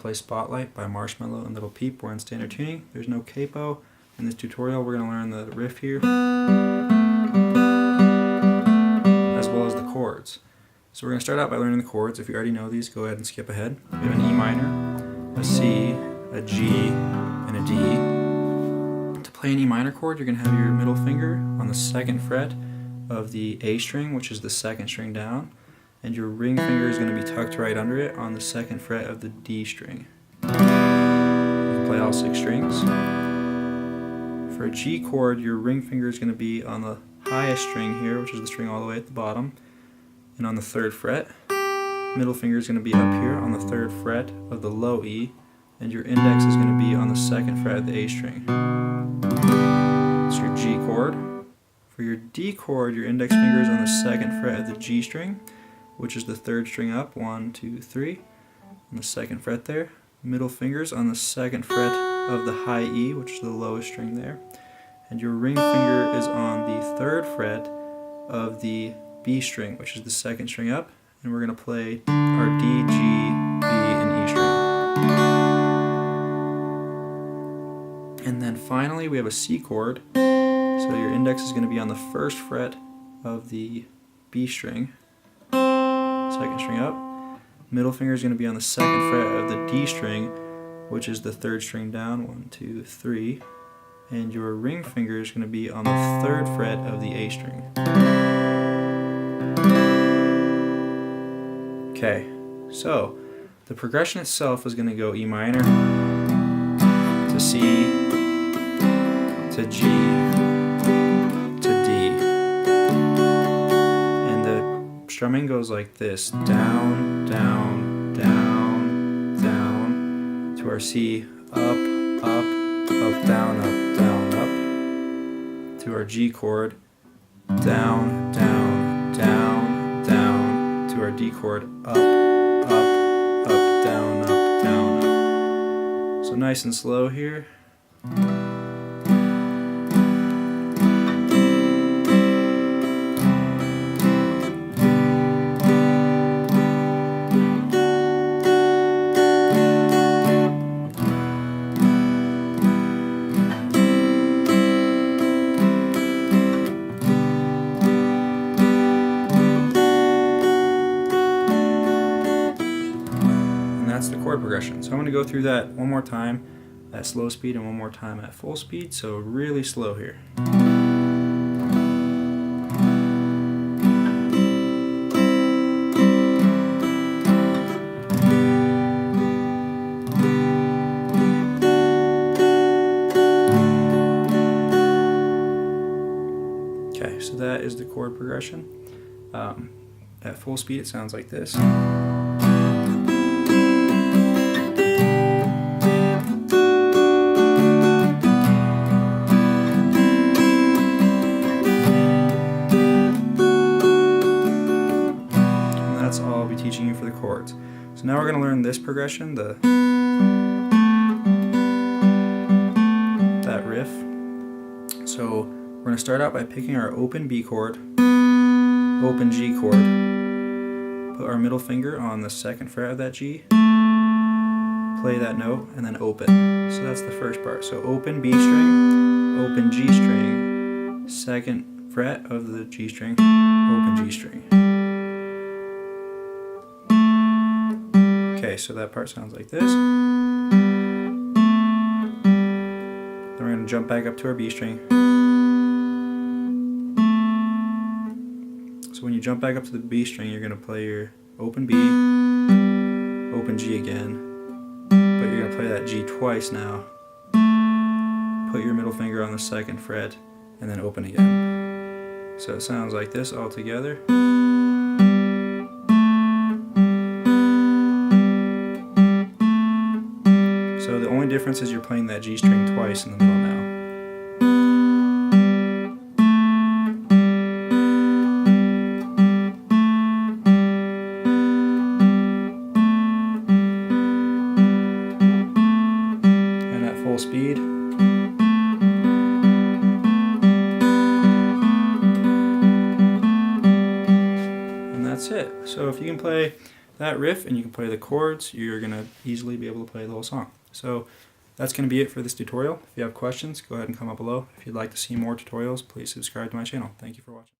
play Spotlight by Marshmello and Lil Peep. We're in standard tuning. There's no capo. In this tutorial we're going to learn the riff here, as well as the chords. So we're going to start out by learning the chords. If you already know these, go ahead and skip ahead. We have an E minor, a C, a G, and a D. To play an E minor chord, you're going to have your middle finger on the 2nd fret of the A string, which is the 2nd string down, and your ring finger is going to be tucked right under it on the 2nd fret of the D string. You can play all 6 strings. For a G chord, your ring finger is going to be on the highest string here, which is the string all the way at the bottom, and on the 3rd fret. Middle finger is going to be up here on the 3rd fret of the low E, and your index is going to be on the 2nd fret of the A string. That's your G chord. For your D chord, your index finger is on the 2nd fret of the G string, which is the 3rd string up, 1, 2, 3, on the 2nd fret there. Middle finger's on the 2nd fret of the high E, which is the lowest string there. And your ring finger is on the 3rd fret of the B string, which is the 2nd string up, and we're going to play our D, G, B, and E string. And then finally we have a C chord, so your index is going to be on the 1st fret of the B string, 2nd string up. Middle finger is going to be on the 2nd fret of the D string, which is the 3rd string down, 1, 2, 3. And your ring finger is going to be on the 3rd fret of the A string. Okay, so the progression itself is going to go E minor to C to G to D. And the strumming goes like this: down, down, down, down, to our C, up, up, up, down, up, to our G chord, down, down, down, down, to our D chord, up, up, up, down, up, down, up. So nice and slow here. That's the chord progression. So I'm going to go through that one more time at slow speed and one more time at full speed, so really slow here. Okay, so that is the chord progression. At full speed it sounds like this. That's all I'll be teaching you for the chords. So now we're going to learn this progression, that riff. So we're going to start out by picking our open B chord, open G chord, put our middle finger on the 2nd fret of that G, play that note, and then open. So that's the first part. So open B string, open G string, 2nd fret of the G string, open G string. Okay, so that part sounds like this. Then we're going to jump back up to our B string. So when you jump back up to the B string, you're going to play your open B, open G again, but you're going to play that G twice now. Put your middle finger on the 2nd fret, and then open again. So it sounds like this all together. So the only difference is you're playing that G string twice in the middle now. And at full speed. And that's it. So if you can play that riff and you can play the chords, you're going to easily be able to play the whole song. So that's going to be it for this tutorial. If you have questions, go ahead and comment below. If you'd like to see more tutorials, please subscribe to my channel. Thank you for watching.